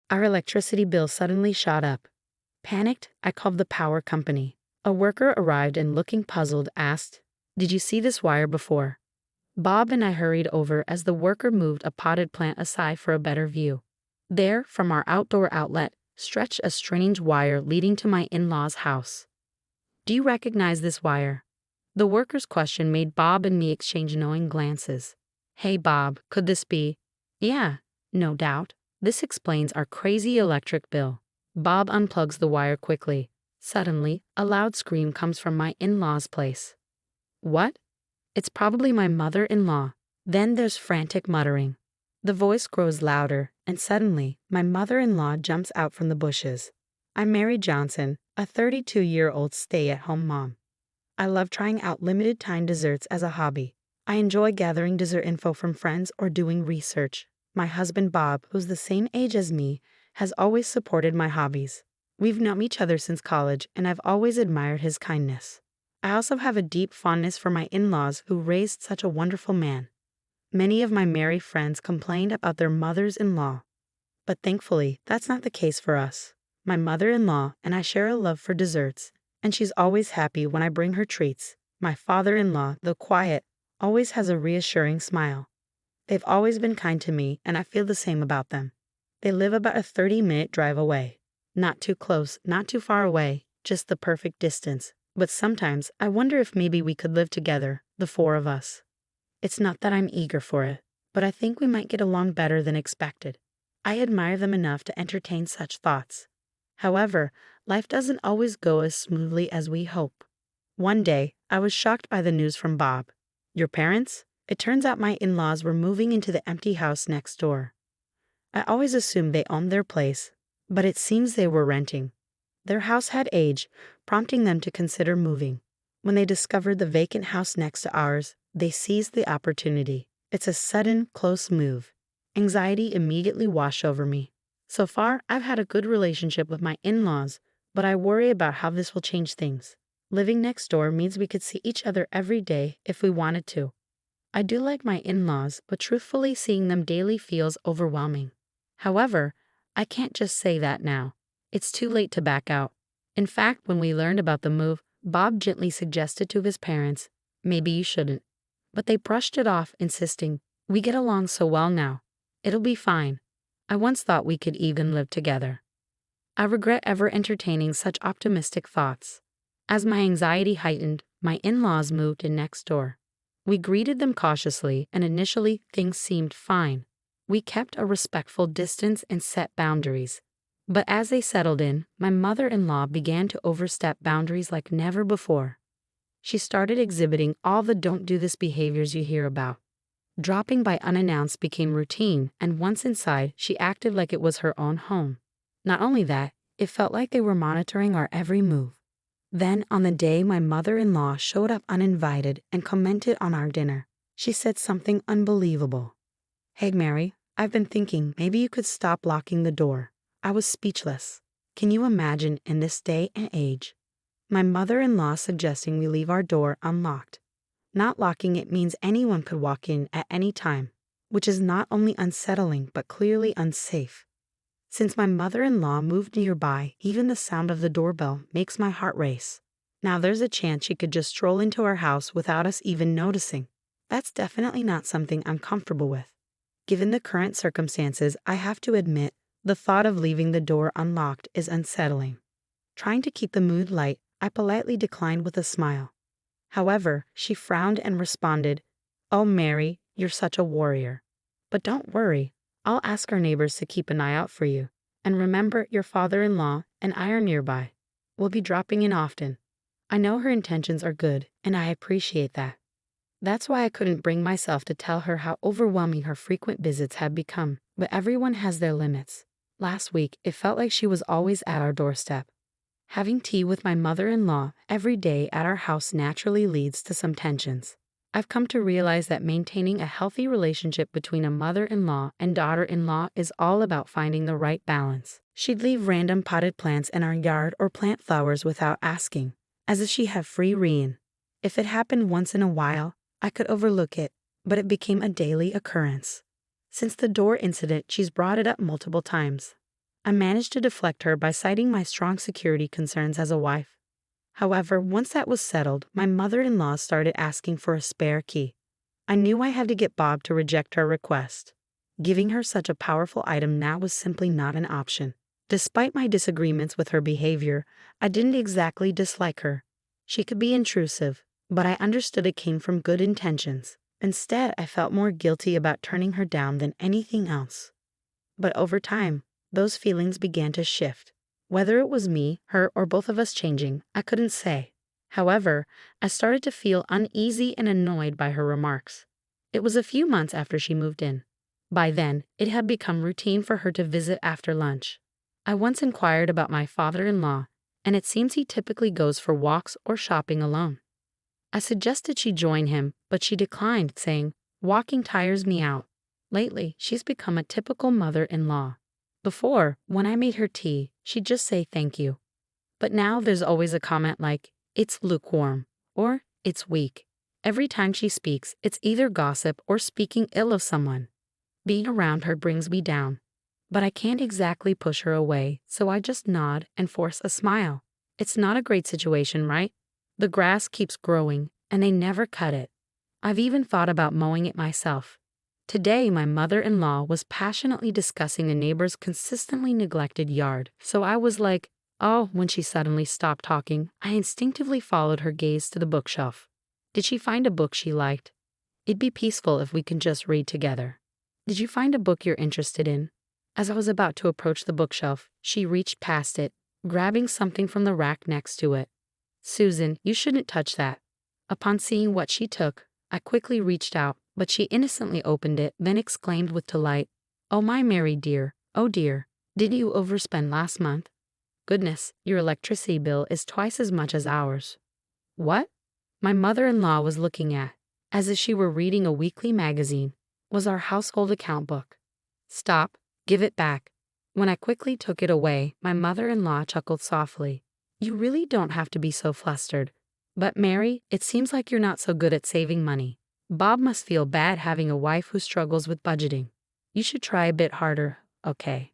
Our electricity bill suddenly shot up. Panicked, I called the power company. A worker arrived and, looking puzzled, asked, "Did you see this wire before?" Bob and I hurried over as the worker moved a potted plant aside for a better view. There, from our outdoor outlet, stretched a strange wire leading to my in-laws' house. "Do you recognize this wire?" The worker's question made Bob and me exchange knowing glances. "Hey Bob, could this be?" "Yeah, no doubt. This explains our crazy electric bill." Bob unplugs the wire quickly. Suddenly, a loud scream comes from my in-laws' place. "What?" "It's probably my mother-in-law." Then there's frantic muttering. The voice grows louder, and suddenly, my mother-in-law jumps out from the bushes. I'm Mary Johnson, a 32-year-old stay-at-home mom. I love trying out limited-time desserts as a hobby. I enjoy gathering dessert info from friends or doing research. My husband Bob, who's the same age as me, has always supported my hobbies. We've known each other since college, and I've always admired his kindness. I also have a deep fondness for my in-laws who raised such a wonderful man. Many of my married friends complained about their mothers-in-law, but thankfully, that's not the case for us. My mother-in-law and I share a love for desserts, and she's always happy when I bring her treats. My father-in-law, though quiet, always has a reassuring smile. They've always been kind to me, and I feel the same about them. They live about a 30-minute drive away. Not too close, not too far away, just the perfect distance. But sometimes I wonder if maybe we could live together, the four of us. It's not that I'm eager for it, but I think we might get along better than expected. I admire them enough to entertain such thoughts. However, life doesn't always go as smoothly as we hope. One day, I was shocked by the news from Bob. "Your parents?" It turns out my in-laws were moving into the empty house next door. I always assumed they owned their place, but it seems they were renting. Their house had aged, prompting them to consider moving. When they discovered the vacant house next to ours, they seized the opportunity. It's a sudden, close move. Anxiety immediately washed over me. So far, I've had a good relationship with my in-laws, but I worry about how this will change things. Living next door means we could see each other every day if we wanted to. I do like my in-laws, but truthfully, seeing them daily feels overwhelming. However, I can't just say that now. It's too late to back out. In fact, when we learned about the move, Bob gently suggested to his parents, "Maybe you shouldn't." But they brushed it off, insisting, "We get along so well now. It'll be fine. I once thought we could even live together." I regret ever entertaining such optimistic thoughts. As my anxiety heightened, my in-laws moved in next door. We greeted them cautiously, and initially things seemed fine. We kept a respectful distance and set boundaries. But as they settled in, my mother-in-law began to overstep boundaries like never before. She started exhibiting all the "don't do this" behaviors you hear about. Dropping by unannounced became routine, and once inside, she acted like it was her own home. Not only that, it felt like they were monitoring our every move. Then, on the day my mother-in-law showed up uninvited and commented on our dinner, she said something unbelievable. "Hey Mary, I've been thinking maybe you could stop locking the door." I was speechless. Can you imagine, in this day and age, my mother-in-law suggesting we leave our door unlocked? Not locking it means anyone could walk in at any time, which is not only unsettling but clearly unsafe. Since my mother-in-law moved nearby, even the sound of the doorbell makes my heart race. Now there's a chance she could just stroll into our house without us even noticing. That's definitely not something I'm comfortable with. Given the current circumstances, I have to admit, the thought of leaving the door unlocked is unsettling. Trying to keep the mood light, I politely declined with a smile. However, she frowned and responded, "Oh Mary, you're such a warrior. But don't worry, I'll ask our neighbors to keep an eye out for you. And remember, your father-in-law and I are nearby. We'll be dropping in often." I know her intentions are good, and I appreciate that. That's why I couldn't bring myself to tell her how overwhelming her frequent visits had become. But everyone has their limits. Last week, it felt like she was always at our doorstep. Having tea with my mother-in-law every day at our house naturally leads to some tensions. I've come to realize that maintaining a healthy relationship between a mother-in-law and daughter-in-law is all about finding the right balance. She'd leave random potted plants in our yard or plant flowers without asking, as if she had free rein. If it happened once in a while, I could overlook it, but it became a daily occurrence. Since the door incident, she's brought it up multiple times. I managed to deflect her by citing my strong security concerns as a wife. However, once that was settled, my mother-in-law started asking for a spare key. I knew I had to get Bob to reject her request. Giving her such a powerful item now was simply not an option. Despite my disagreements with her behavior, I didn't exactly dislike her. She could be intrusive, but I understood it came from good intentions. Instead, I felt more guilty about turning her down than anything else. But over time, those feelings began to shift. Whether it was me, her, or both of us changing, I couldn't say. However, I started to feel uneasy and annoyed by her remarks. It was a few months after she moved in. By then, it had become routine for her to visit after lunch. I once inquired about my father-in-law, and it seems he typically goes for walks or shopping alone. I suggested she join him, but she declined, saying, "Walking tires me out." Lately, she's become a typical mother-in-law. Before, when I made her tea, she'd just say thank you. But now there's always a comment like, "It's lukewarm," or "It's weak." Every time she speaks, it's either gossip or speaking ill of someone. Being around her brings me down. But I can't exactly push her away, so I just nod and force a smile. It's not a great situation, right? The grass keeps growing, and they never cut it. I've even thought about mowing it myself. Today, my mother-in-law was passionately discussing a neighbor's consistently neglected yard, so I was like, oh, when she suddenly stopped talking, I instinctively followed her gaze to the bookshelf. Did she find a book she liked? It'd be peaceful if we can just read together. Did you find a book you're interested in? As I was about to approach the bookshelf, she reached past it, grabbing something from the rack next to it. Susan, you shouldn't touch that. Upon seeing what she took, I quickly reached out, but she innocently opened it, then exclaimed with delight, "Oh my Mary dear, oh dear, didn't you overspend last month? Goodness, your electricity bill is twice as much as ours." What? My mother-in-law was looking at, as if she were reading a weekly magazine, was our household account book. Stop, give it back. When I quickly took it away, my mother-in-law chuckled softly. You really don't have to be so flustered. But Mary, it seems like you're not so good at saving money. Bob must feel bad having a wife who struggles with budgeting. You should try a bit harder, okay?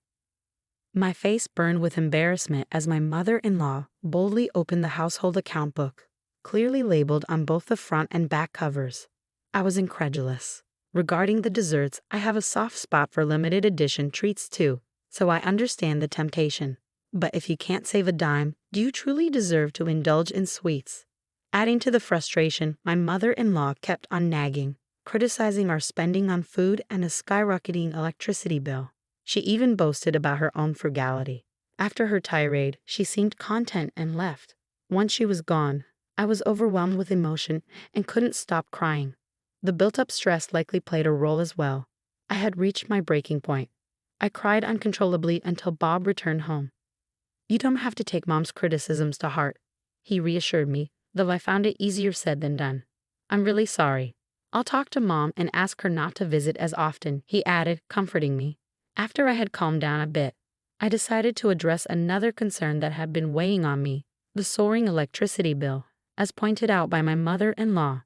My face burned with embarrassment as my mother-in-law boldly opened the household account book, clearly labeled on both the front and back covers. I was incredulous. Regarding the desserts, I have a soft spot for limited edition treats too, so I understand the temptation. But if you can't save a dime, do you truly deserve to indulge in sweets? Adding to the frustration, my mother-in-law kept on nagging, criticizing our spending on food and a skyrocketing electricity bill. She even boasted about her own frugality. After her tirade, she seemed content and left. Once she was gone, I was overwhelmed with emotion and couldn't stop crying. The built-up stress likely played a role as well. I had reached my breaking point. I cried uncontrollably until Bob returned home. You don't have to take Mom's criticisms to heart, he reassured me, though I found it easier said than done. I'm really sorry. I'll talk to Mom and ask her not to visit as often, he added, comforting me. After I had calmed down a bit, I decided to address another concern that had been weighing on me, the soaring electricity bill, as pointed out by my mother-in-law.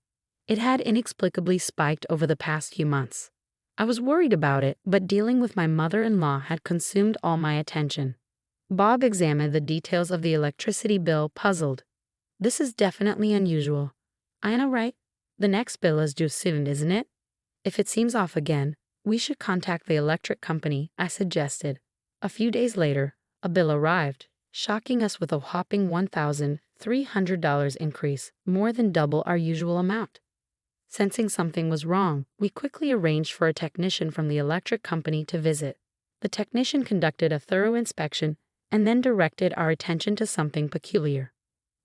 It had inexplicably spiked over the past few months. I was worried about it, but dealing with my mother-in-law had consumed all my attention. Bob examined the details of the electricity bill, puzzled. This is definitely unusual. I know, right? The next bill is due soon, isn't it? If it seems off again, we should contact the electric company, I suggested. A few days later, a bill arrived, shocking us with a whopping $1,300 increase, more than double our usual amount. Sensing something was wrong, we quickly arranged for a technician from the electric company to visit. The technician conducted a thorough inspection and then directed our attention to something peculiar.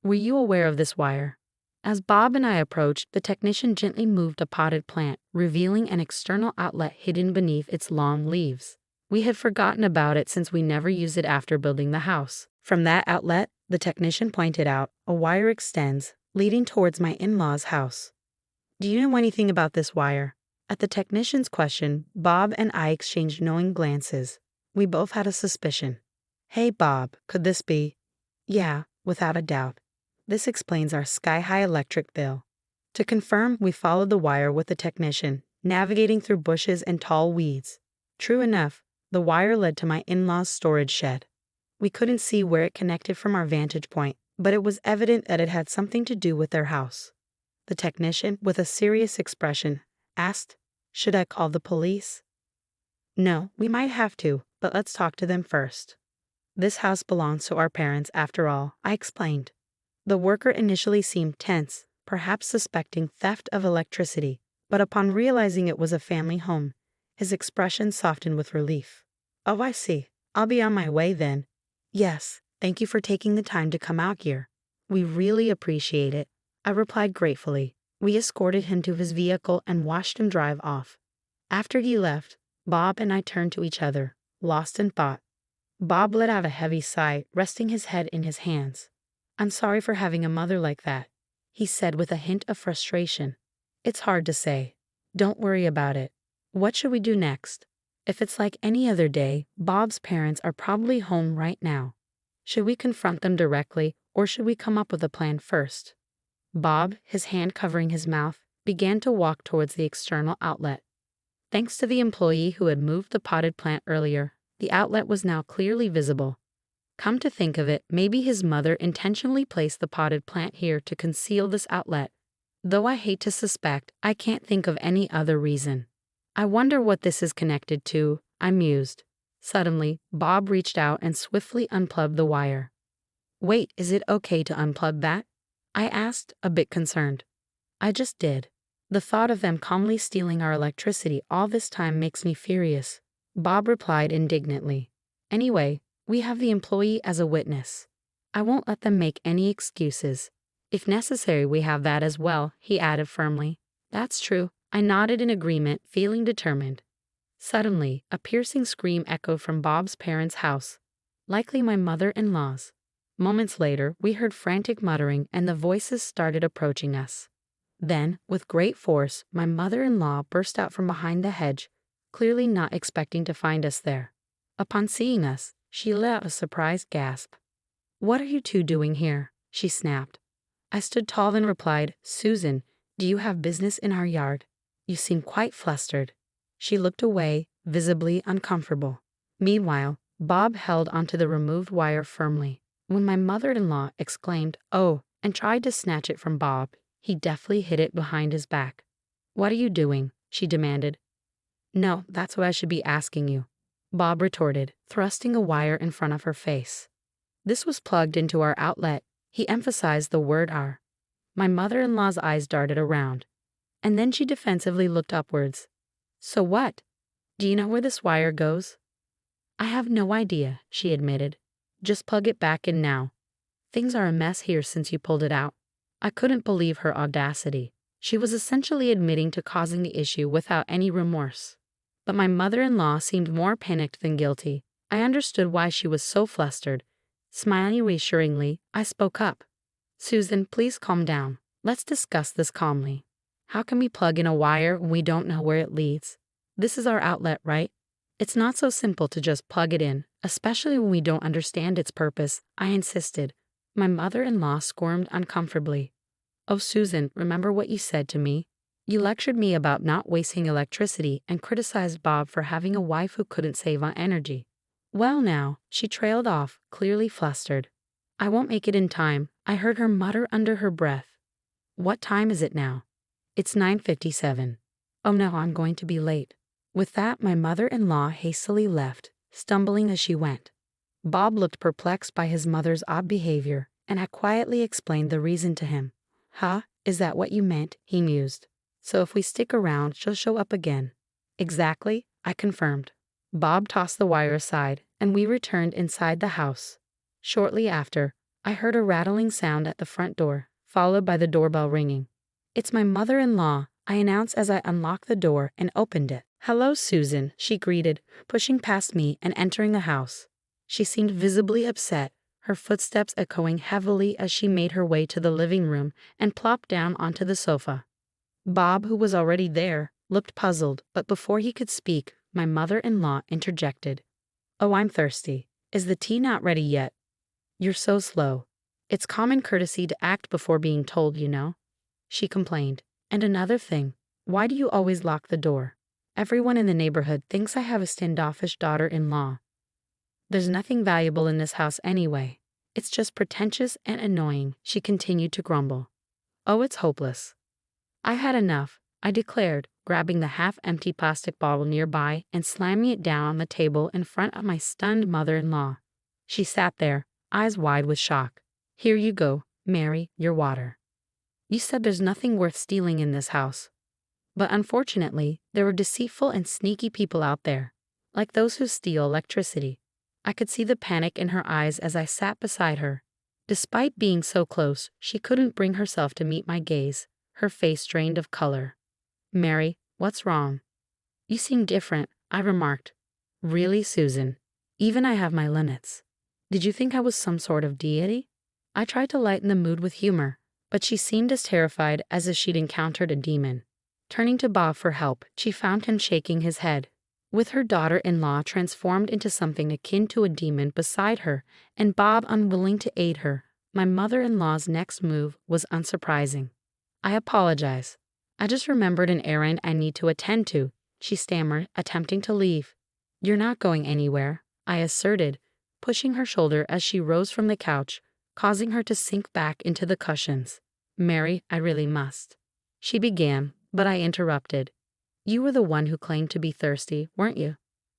Were you aware of this wire? As Bob and I approached, the technician gently moved a potted plant, revealing an external outlet hidden beneath its long leaves. We had forgotten about it since we never used it after building the house. From that outlet, the technician pointed out, a wire extends, leading towards my in-laws' house. Do you know anything about this wire? At the technician's question, Bob and I exchanged knowing glances. We both had a suspicion. Hey Bob, could this be? Yeah, without a doubt. This explains our sky-high electric bill. To confirm, we followed the wire with the technician, navigating through bushes and tall weeds. True enough, The wire led to my in-laws' storage shed. We couldn't see where it connected from our vantage point, but it was evident that it had something to do with their house. The technician, with a serious expression, asked, "Should I call the police?" "No, we might have to, but let's talk to them first. This house belongs to our parents after all," I explained. The worker initially seemed tense, perhaps suspecting theft of electricity, but upon realizing it was a family home, his expression softened with relief. "Oh, I see. I'll be on my way then." "Yes, thank you for taking the time to come out here. We really appreciate it," I replied gratefully. We escorted him to his vehicle and watched him drive off. After he left, Bob and I turned to each other, lost in thought. Bob let out a heavy sigh, resting his head in his hands. "I'm sorry for having a mother like that," he said with a hint of frustration. "It's hard to say. Don't worry about it. What should we do next?" If it's like any other day, Bob's parents are probably home right now. Should we confront them directly, or should we come up with a plan first? Bob, his hand covering his mouth, began to walk towards the external outlet. Thanks to the employee who had moved the potted plant earlier, the outlet was now clearly visible. Come to think of it, maybe his mother intentionally placed the potted plant here to conceal this outlet. Though I hate to suspect, I can't think of any other reason. I wonder what this is connected to, I mused. Suddenly, Bob reached out and swiftly unplugged the wire. "Wait, is it okay to unplug that?" I asked, a bit concerned. "I just did. The thought of them calmly stealing our electricity all this time makes me furious," Bob replied indignantly. "Anyway, we have the employee as a witness. I won't let them make any excuses. If necessary, we have that as well," he added firmly. "That's true." I nodded in agreement, feeling determined. Suddenly, a piercing scream echoed from Bob's parents' house, likely my mother-in-law's. Moments later, we heard frantic muttering and the voices started approaching us. Then, with great force, my mother-in-law burst out from behind the hedge, clearly not expecting to find us there. Upon seeing us, she let out a surprised gasp. "What are you two doing here?" she snapped. I stood tall and replied, "Susan, do you have business in our yard? You seem quite flustered." She looked away, visibly uncomfortable. Meanwhile, Bob held onto the removed wire firmly. When my mother-in-law exclaimed, "Oh," and tried to snatch it from Bob, he deftly hid it behind his back. "What are you doing?" she demanded. "No, that's what I should be asking you," Bob retorted, thrusting a wire in front of her face. This was plugged into our outlet. He emphasized the word "our." My mother-in-law's eyes darted around, and then she defensively looked upwards. "So what? Do you know where this wire goes?" "I have no idea," she admitted. "Just plug it back in now. Things are a mess here since you pulled it out." I couldn't believe her audacity. She was essentially admitting to causing the issue without any remorse. But my mother-in-law seemed more panicked than guilty. I understood why she was so flustered. Smiling reassuringly, I spoke up. "Susan, please calm down. Let's discuss this calmly. How can we plug in a wire when we don't know where it leads? This is our outlet, right? It's not so simple to just plug it in, especially when we don't understand its purpose," I insisted. My mother-in-law squirmed uncomfortably. "Oh, Susan, remember what you said to me? You lectured me about not wasting electricity and criticized Bob for having a wife who couldn't save on energy." "Well now," she trailed off, clearly flustered. "I won't make it in time," I heard her mutter under her breath. "What time is it now?" "It's 9:57. Oh no, I'm going to be late." With that, my mother-in-law hastily left, stumbling as she went. Bob looked perplexed by his mother's odd behavior, and I quietly explained the reason to him. "Huh? Is that what you meant?" he mused. "So if we stick around, she'll show up again." "Exactly," I confirmed. Bob tossed the wire aside, and we returned inside the house. Shortly after, I heard a rattling sound at the front door, followed by the doorbell ringing. "It's my mother-in-law," I announced as I unlocked the door and opened it. "Hello, Susan," she greeted, pushing past me and entering the house. She seemed visibly upset, her footsteps echoing heavily as she made her way to the living room and plopped down onto the sofa. Bob, who was already there, looked puzzled, but before he could speak, my mother-in-law interjected. "Oh, I'm thirsty. Is the tea not ready yet?" "You're so slow. It's common courtesy to act before being told, you know," she complained. "And another thing, why do you always lock the door?" Everyone in the neighborhood thinks I have a standoffish daughter-in-law. There's nothing valuable in this house anyway. It's just pretentious and annoying, she continued to grumble. Oh, it's hopeless. I had enough, I declared, grabbing the half-empty plastic bottle nearby and slamming it down on the table in front of my stunned mother-in-law. She sat there, eyes wide with shock. Here you go, Mary, your water. You said there's nothing worth stealing in this house. But unfortunately, there were deceitful and sneaky people out there, like those who steal electricity. I could see the panic in her eyes as I sat beside her. Despite being so close, she couldn't bring herself to meet my gaze, her face drained of color. Mary, what's wrong? You seem different, I remarked. Really, Susan? Even I have my limits. Did you think I was some sort of deity? I tried to lighten the mood with humor, but she seemed as terrified as if she'd encountered a demon. Turning to Bob for help, she found him shaking his head. With her daughter-in-law transformed into something akin to a demon beside her, and Bob unwilling to aid her, my mother-in-law's next move was unsurprising. I apologize. I just remembered an errand I need to attend to, she stammered, attempting to leave. You're not going anywhere, I asserted, pushing her shoulder as she rose from the couch, causing her to sink back into the cushions. Mary, I really must. She began, but I interrupted. You were the one who claimed to be thirsty, weren't you?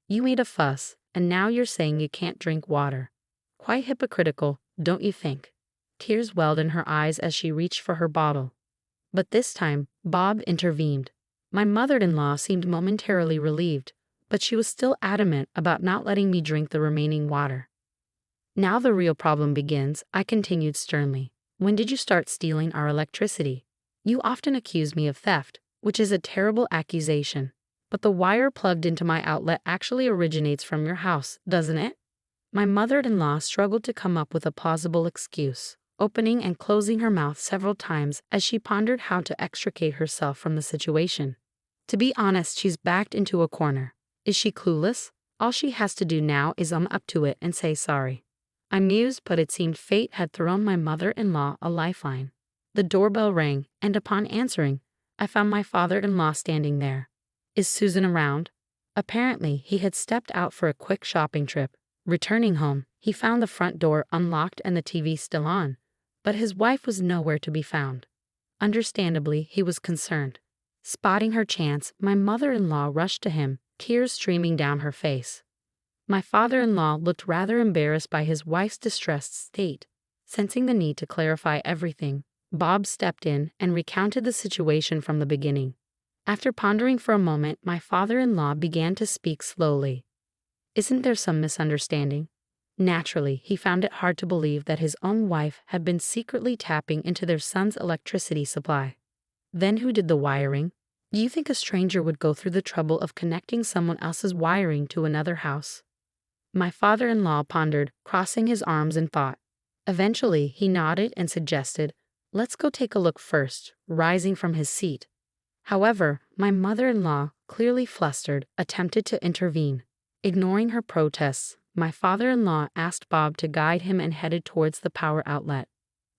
You made a fuss, and now you're saying you can't drink water. Quite hypocritical, don't you think? Tears welled in her eyes as she reached for her bottle. But this time, Bob intervened. My mother-in-law seemed momentarily relieved, but she was still adamant about not letting me drink the remaining water. Now the real problem begins, I continued sternly. When did you start stealing our electricity? You often accuse me of theft, which is a terrible accusation. But the wire plugged into my outlet actually originates from your house, doesn't it? My mother-in-law struggled to come up with a plausible excuse, opening and closing her mouth several times as she pondered how to extricate herself from the situation. To be honest, she's backed into a corner. Is she clueless? All she has to do now is up to it and say sorry. I mused, but it seemed fate had thrown my mother-in-law a lifeline. The doorbell rang, and upon answering, I found my father-in-law standing there. Is Susan around? Apparently, he had stepped out for a quick shopping trip. Returning home, he found the front door unlocked and the TV still on, but his wife was nowhere to be found. Understandably, he was concerned. Spotting her chance, my mother-in-law rushed to him, tears streaming down her face. My father-in-law looked rather embarrassed by his wife's distressed state. Sensing the need to clarify everything, Bob stepped in and recounted the situation from the beginning. After pondering for a moment, my father-in-law began to speak slowly. Isn't there some misunderstanding? Naturally, he found it hard to believe that his own wife had been secretly tapping into their son's electricity supply. Then who did the wiring? Do you think a stranger would go through the trouble of connecting someone else's wiring to another house? My father-in-law pondered, crossing his arms in thought. Eventually, he nodded and suggested, let's go take a look first, rising from his seat. However, my mother-in-law, clearly flustered, attempted to intervene. Ignoring her protests, my father-in-law asked Bob to guide him and headed towards the power outlet.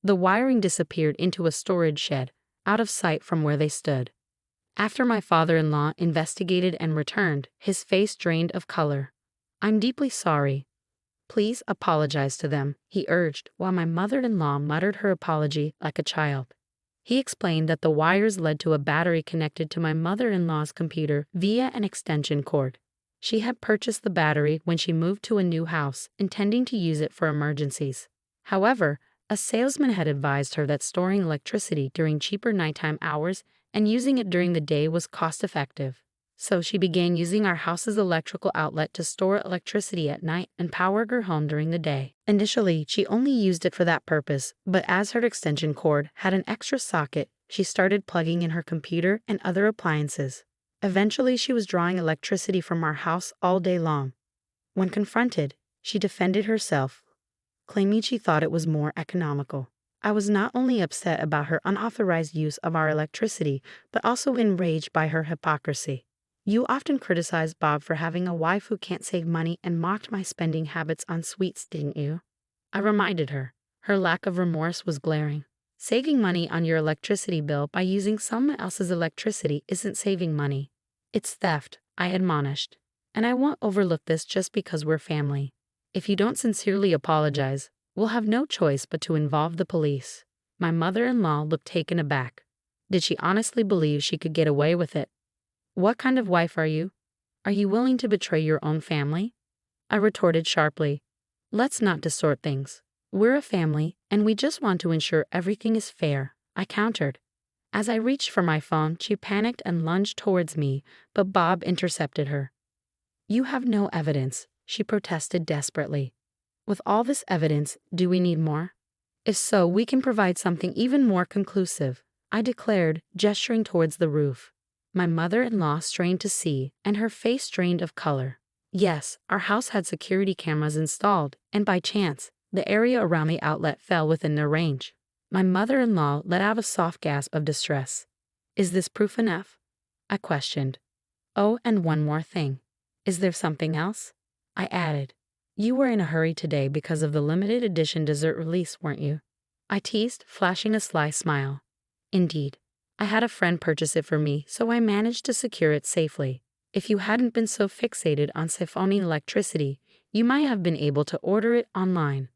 The wiring disappeared into a storage shed, out of sight from where they stood. After my father-in-law investigated and returned, his face drained of color. I'm deeply sorry. Please apologize to them, he urged, while my mother-in-law muttered her apology like a child. He explained that the wires led to a battery connected to my mother-in-law's computer via an extension cord. She had purchased the battery when she moved to a new house, intending to use it for emergencies. However, a salesman had advised her that storing electricity during cheaper nighttime hours and using it during the day was cost-effective. So she began using our house's electrical outlet to store electricity at night and power her home during the day. Initially, she only used it for that purpose, but as her extension cord had an extra socket, she started plugging in her computer and other appliances. Eventually, she was drawing electricity from our house all day long. When confronted, she defended herself, claiming she thought it was more economical. I was not only upset about her unauthorized use of our electricity, but also enraged by her hypocrisy. You often criticized Bob for having a wife who can't save money and mocked my spending habits on sweets, didn't you? I reminded her. Her lack of remorse was glaring. Saving money on your electricity bill by using someone else's electricity isn't saving money. It's theft, I admonished. And I won't overlook this just because we're family. If you don't sincerely apologize, we'll have no choice but to involve the police. My mother-in-law looked taken aback. Did she honestly believe she could get away with it? What kind of wife are you? Are you willing to betray your own family? I retorted sharply. Let's not distort things. We're a family, and we just want to ensure everything is fair, I countered. As I reached for my phone, she panicked and lunged towards me, but Bob intercepted her. You have no evidence, she protested desperately. With all this evidence, do we need more? If so, we can provide something even more conclusive, I declared, gesturing towards the roof. My mother-in-law strained to see, and her face drained of color. Yes, our house had security cameras installed, and by chance, the area around the outlet fell within their range. My mother-in-law let out a soft gasp of distress. Is this proof enough? I questioned. Oh, and one more thing. Is there something else? I added. You were in a hurry today because of the limited edition dessert release, weren't you? I teased, flashing a sly smile. Indeed. I had a friend purchase it for me, so I managed to secure it safely. If you hadn't been so fixated on siphoning electricity, you might have been able to order it online.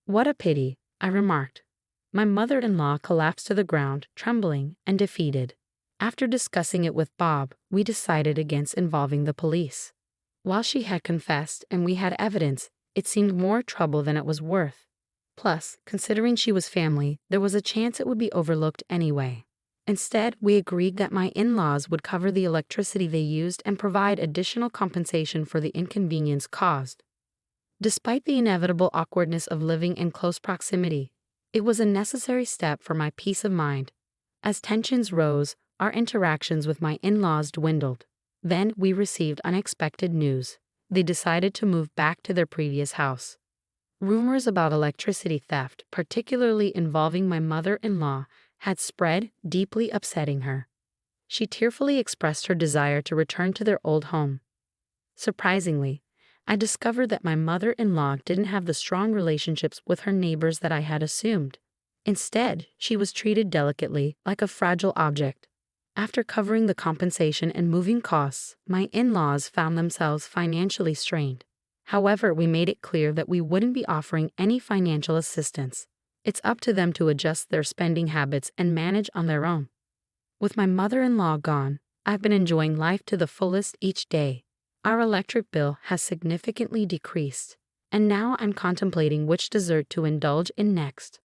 What a pity, I remarked. My mother-in-law collapsed to the ground, trembling and defeated. After discussing it with Bob, we decided against involving the police. While she had confessed and we had evidence, it seemed more trouble than it was worth. Plus, considering she was family, there was a chance it would be overlooked anyway. Instead, we agreed that my in-laws would cover the electricity they used and provide additional compensation for the inconvenience caused. Despite the inevitable awkwardness of living in close proximity, it was a necessary step for my peace of mind. As tensions rose, our interactions with my in-laws dwindled. Then we received unexpected news. They decided to move back to their previous house. Rumors about electricity theft, particularly involving my mother-in-law, had spread, deeply upsetting her. She tearfully expressed her desire to return to their old home. Surprisingly, I discovered that my mother-in-law didn't have the strong relationships with her neighbors that I had assumed. Instead, she was treated delicately, like a fragile object. After covering the compensation and moving costs, my in-laws found themselves financially strained. However, we made it clear that we wouldn't be offering any financial assistance. It's up to them to adjust their spending habits and manage on their own. With my mother-in-law gone, I've been enjoying life to the fullest each day. Our electric bill has significantly decreased, and now I'm contemplating which dessert to indulge in next.